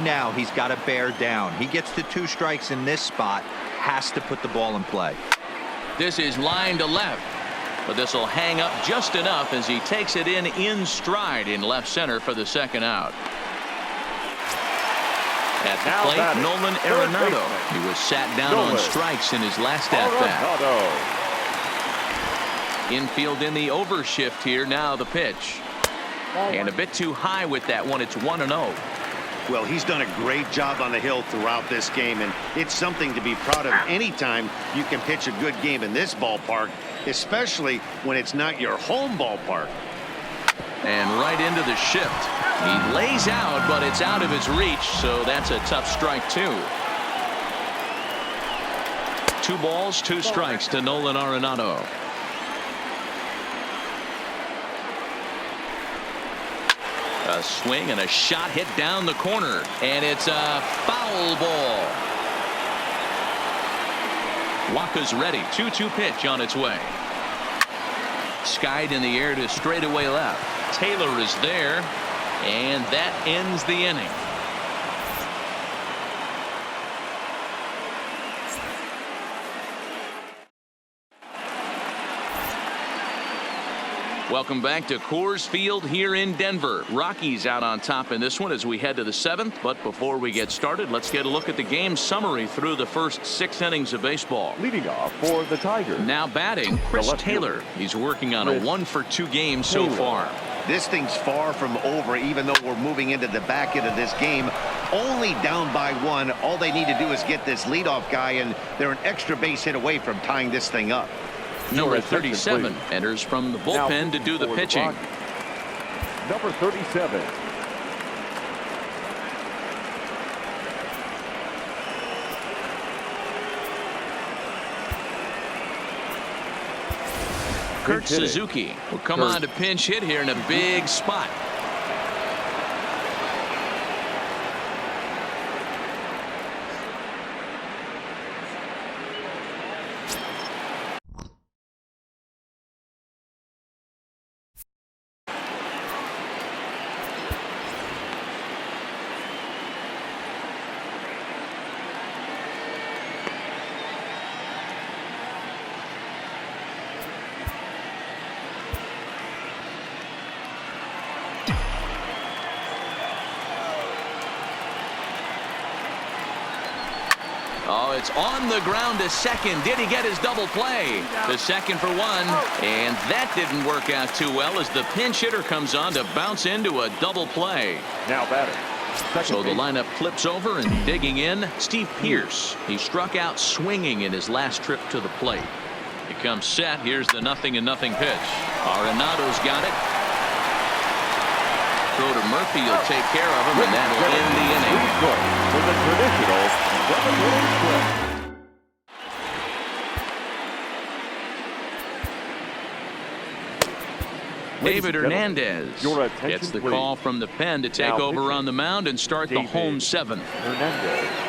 Now he's got to bear down. He gets to 2 strikes in this spot, has to put the ball in play. This is line to left, but this will hang up just enough as he takes it in stride in left center for the second out. At the plate, Nolan Arenado. He was sat down on strikes in his last at-bat. Infield in the overshift here. Now the pitch. And a bit too high with that one. It's 1-0. Well, he's done a great job on the hill throughout this game, and it's something to be proud of anytime you can pitch a good game in this ballpark, especially when it's not your home ballpark. And right into the shift. He lays out, but it's out of his reach, so that's a tough strike, too. 2 balls, 2 strikes to Nolan Arenado. A swing and a shot hit down the corner, and it's a foul ball. Waka's ready. 2-2 pitch on its way. Skied in the air to straightaway left. Taylor is there, and that ends the inning. Welcome back to Coors Field here in Denver. Rockies out on top in this one as we head to the 7th. But before we get started, let's get a look at the game summary through the first 6 innings of baseball. Leading off for the Tigers. Now batting, Chris Taylor. He's working on a 1-for-2 game so far. This thing's far from over, even though we're moving into the back end of this game. Only down by 1. All they need to do is get this leadoff guy, and they're an extra base hit away from tying this thing up. Number 37 enters from the bullpen to do the pitching. Number 37. Kurt Suzuki will come on to pinch hit here in a big spot. Oh, it's on the ground to second. Did he get his double play? The second for 1, and that didn't work out too well as the pinch hitter comes on to bounce into a double play. Now batting. So the lineup flips over, and digging in, Steve Pearce. He struck out swinging in his last trip to the plate. He comes set. Here's the 0-0 pitch. Arenado's got it. Throw to Murphy will take care of him, and that'll end the inning. For the traditional 7-inning split. David Hernandez gets the call from the pen to take over on the mound and start the home 7th. Hernandez.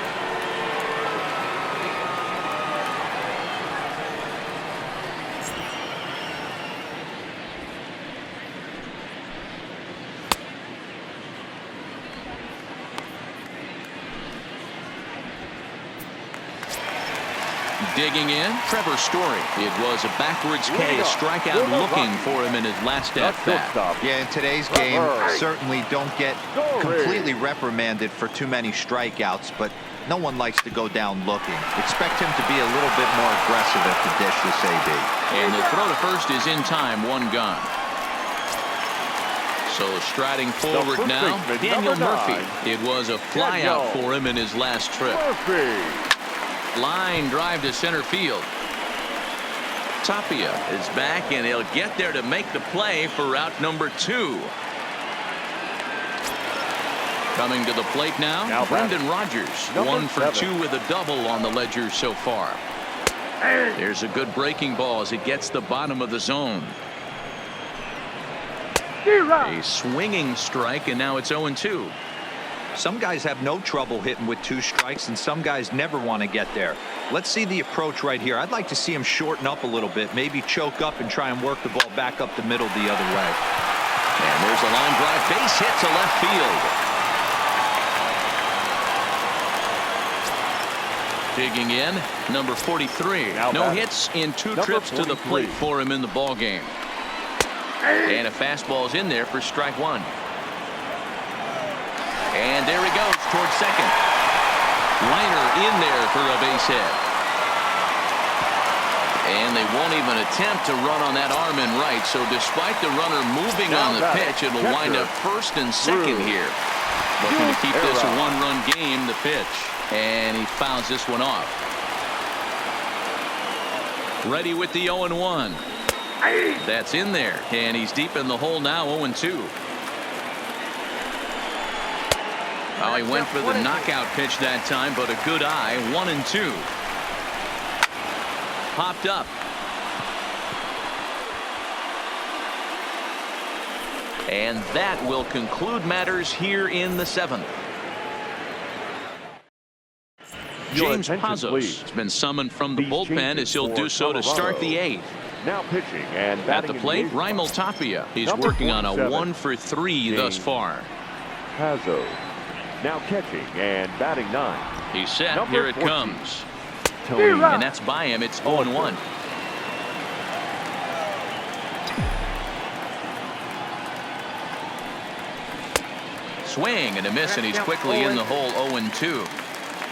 Digging in, Trevor Story. It was a backwards K, a strikeout looking for him in his last at-bat. Yeah, in today's game, certainly don't get completely reprimanded for too many strikeouts, but no one likes to go down looking. Expect him to be a little bit more aggressive at the dish this AB. And the throw to first is in time, 1 gone. So striding forward now, Daniel Murphy. It was a flyout for him in his last trip. Line drive to center field. Tapia is back, and he'll get there to make the play for out number 2. Coming to the plate now Brendan Rodgers. 1 for 2 with a double on the ledger so far. There's a good breaking ball as it gets the bottom of the zone. A swinging strike, and now it's 0-2. Some guys have no trouble hitting with 2 strikes, and some guys never want to get there. Let's see the approach right here. I'd like to see him shorten up a little bit, maybe choke up and try and work the ball back up the middle the other way. And there's a line drive base hit to left field. Digging in, number 43. Now No batting. hits in 2 Number trips to the 43. plate for him in the ball game. And a fastball's in there for strike 1. And there he goes towards second. Liner in there for a base hit. And they won't even attempt to run on that arm in right. So despite the runner moving Now on the batting. pitch, it'll wind up first and Drew. second here. Looking to keep this a Error. one-run game, the pitch. And he fouls this one off. Ready with the 0-1. That's in there. And he's deep in the hole now, 0-2. Oh, he went for the knockout pitch that time, but a good eye. 1-2. Popped up. And that will conclude matters here in the 7th. Your James attention, Pazos please. has been summoned from the These bullpen changes as he'll for do so to start the Colorado. 8th. Now pitching and At batting the in plate, eighth Raimel box. Tapia. He's Number working on a 47, 1-for-3 thus James far. Pazos. Now catching and batting 9. He's set. Number Here it 14, comes. Tony. And that's by him. It's 0-1. Swing and a miss, and he's quickly in the hole. 0-2.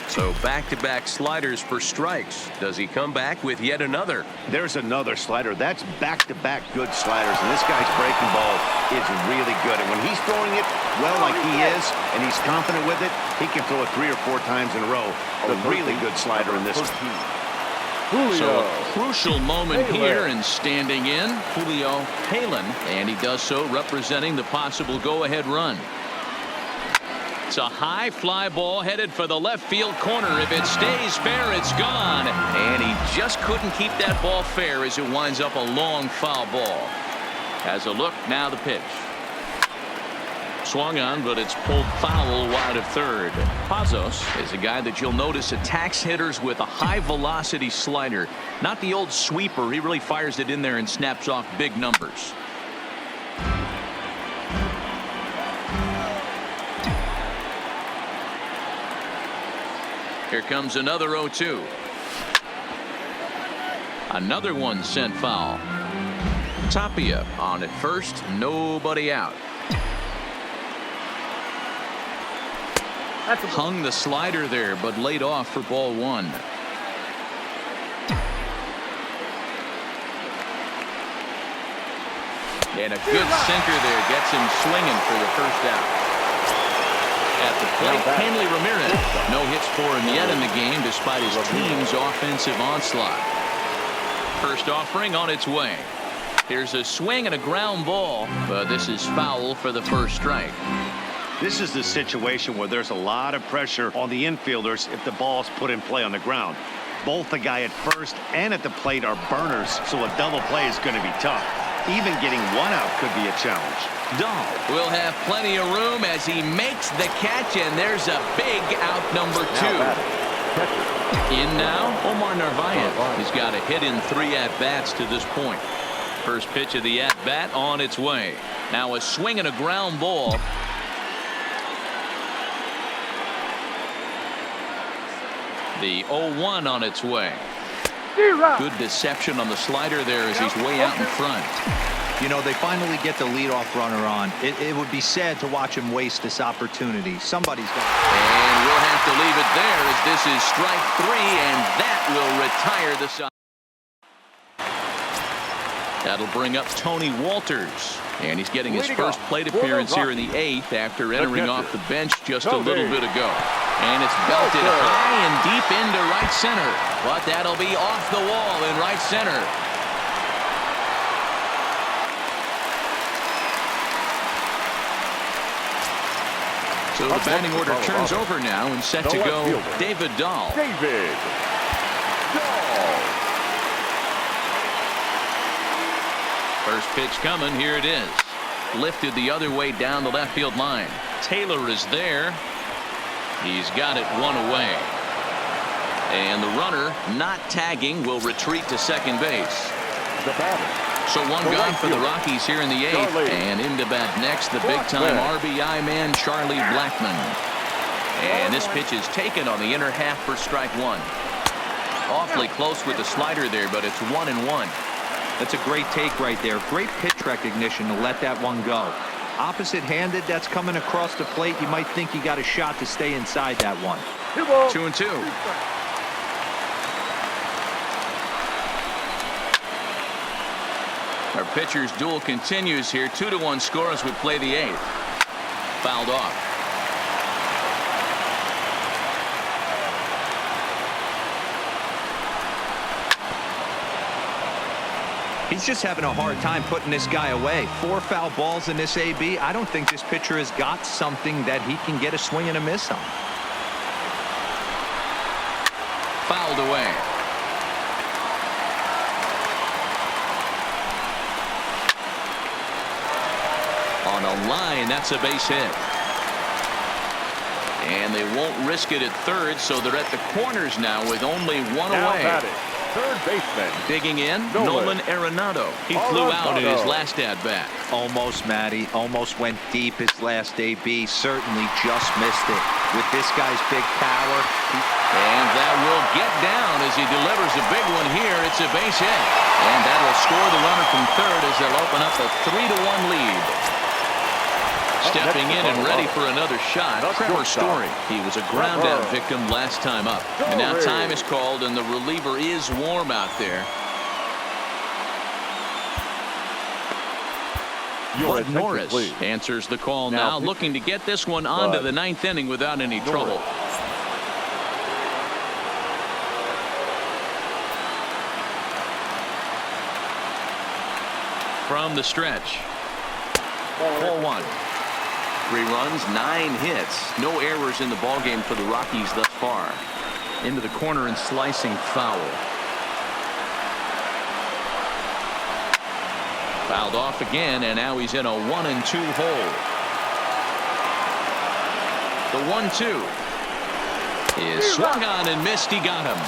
So back-to-back sliders for strikes. Does he come back with yet another? There's another slider. That's back-to-back good sliders, and this guy's breaking ball is really good. And when he's throwing it well like he is, and he's confident with it, he can throw it 3 or 4 times in a row. A really good slider in this one. Julio. So a crucial moment Palin. here, and standing in, Julio Palin, and he does so representing the possible go-ahead run. It's a high fly ball headed for the left field corner. If it stays fair, it's gone. And he just couldn't keep that ball fair as it winds up a long foul ball. As a look, now the pitch. Swung on, but it's pulled foul wide of third. Pazos is a guy that you'll notice attacks hitters with a high velocity slider. Not the old sweeper. He really fires it in there and snaps off big numbers. Here comes another 0-2. Another one sent foul. Tapia on at first, nobody out. Hung the slider there, but laid off for ball 1. And a good sinker there gets him swinging for the first out. At the plate, Hanley Ramirez. No hits for him yet in the game despite his team's offensive onslaught. First offering on its way. Here's a swing and a ground ball, but this is foul for the first strike. This is the situation where there's a lot of pressure on the infielders if the ball's put in play on the ground. Both the guy at first and at the plate are burners, so a double play is going to be tough. Even getting one out could be a challenge. Dahl will have plenty of room as he makes the catch, and there's a big out number 2. In now, Omar Narvaez. He's got a hit in 3 at-bats to this point. First pitch of the at-bat on its way. Now a swing and a ground ball. The 0-1 on its way. Good deception on the slider there as he's way out in front. You know, they finally get the leadoff runner on. It would be sad to watch him waste this opportunity. Somebody's got. And we'll have to leave it there as this is strike 3, and that will retire the side. That'll bring up Tony Walters, and he's getting his first plate appearance here in the 8th after entering off the bench just a little bit ago. And it's belted high and deep into right center, but that'll be off the wall in right center. So the batting order turns over now, and set to go David Dahl. David Dahl. First pitch coming. Here it is. Lifted the other way down the left field line. Taylor is there. He's got it 1 away. And the runner, not tagging, will retreat to second base. The batter. So one gone for the Rockies here in the 8th. And into bat next, the big-time RBI man, Charlie Blackmon. And this pitch is taken on the inner half for strike 1. Awfully close with the slider there, but it's 1-1. That's a great take right there. Great pitch recognition to let that one go. Opposite-handed, that's coming across the plate. You might think you got a shot to stay inside that one. 2-2. Our pitcher's duel continues here. 2-1 score as we play the 8th. Fouled off. He's just having a hard time putting this guy away. 4 foul balls in this AB. I don't think this pitcher has got something that he can get a swing and a miss on. Fouled away. On a line, that's a base hit. And they won't risk it at third, so they're at the corners now with only one away. Third baseman. Digging in, Nolan Arenado. He flew out in his last at-bat. Almost, Matty. Almost went deep his last AB. Certainly just missed it. With this guy's big power. And that will get down as he delivers a big one here. It's a base hit. And that will score the runner from third as they'll open up a 3-1 lead. Stepping in and ready for another shot, Trevor Story. He was a ground-out victim last time up. And now time is called, and the reliever is warm out there. Bud Norris answers the call now, looking to get this one onto the 9th inning without any trouble. From the stretch. 4-1. 3 runs, 9 hits. No errors in the ballgame for the Rockies thus far. Into the corner and slicing foul. Fouled off again, and now he's in a 1-2 hole. The 1-2 is swung on and missed. He got him.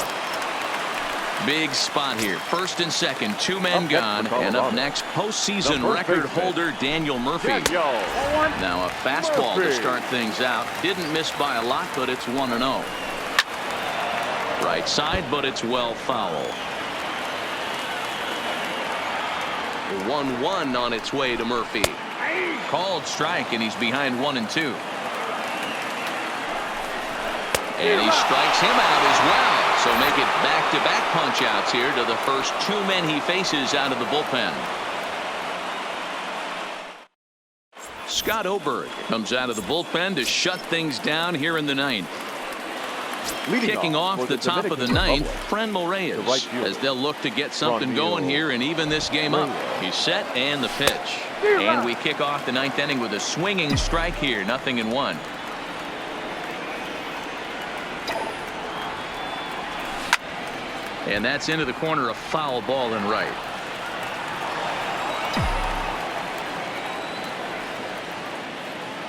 Big spot here. First and second, 2 men gone. And up next, postseason record holder Daniel Murphy. Now a fastball to start things out. Didn't miss by a lot, but it's 1-0. Right side, but it's well foul. 1-1 on its way to Murphy. Called strike, and he's behind 1-2. And he strikes him out as well. So make it back-to-back punch-outs here to the first 2 men he faces out of the bullpen. Scott Oberg comes out of the bullpen to shut things down here in the 9th. Kicking off the top of the 9th, Franmil Reyes, as they'll look to get something going here and even this game up. He's set and the pitch. And we kick off the 9th inning with a swinging strike here, 0-1. And that's into the corner, a foul ball and right.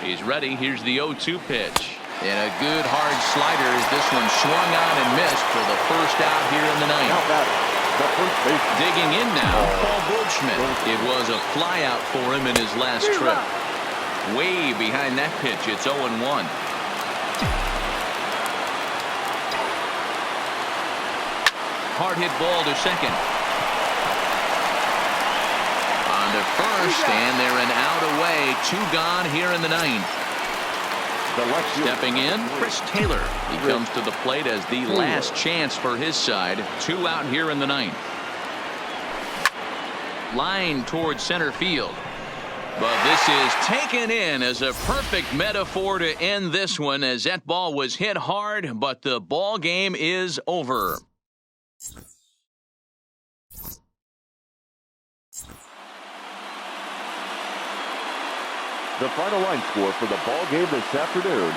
He's ready. Here's the 0-2 pitch. And a good hard slider as this one swung on and missed for the first out here in the 9th. Digging in now, Paul Goldschmidt. It was a fly out for him in his last trip. Way behind that pitch. It's 0-1. Hard hit ball to second. On to first, and they're an out away. 2 gone here in the 9th. Stepping in, Chris Taylor. He comes to the plate as the last chance for his side. 2 out here in the 9th. Line towards center field. But this is taken in as a perfect metaphor to end this one, as that ball was hit hard, but the ball game is over. The final line score for the ball game this afternoon: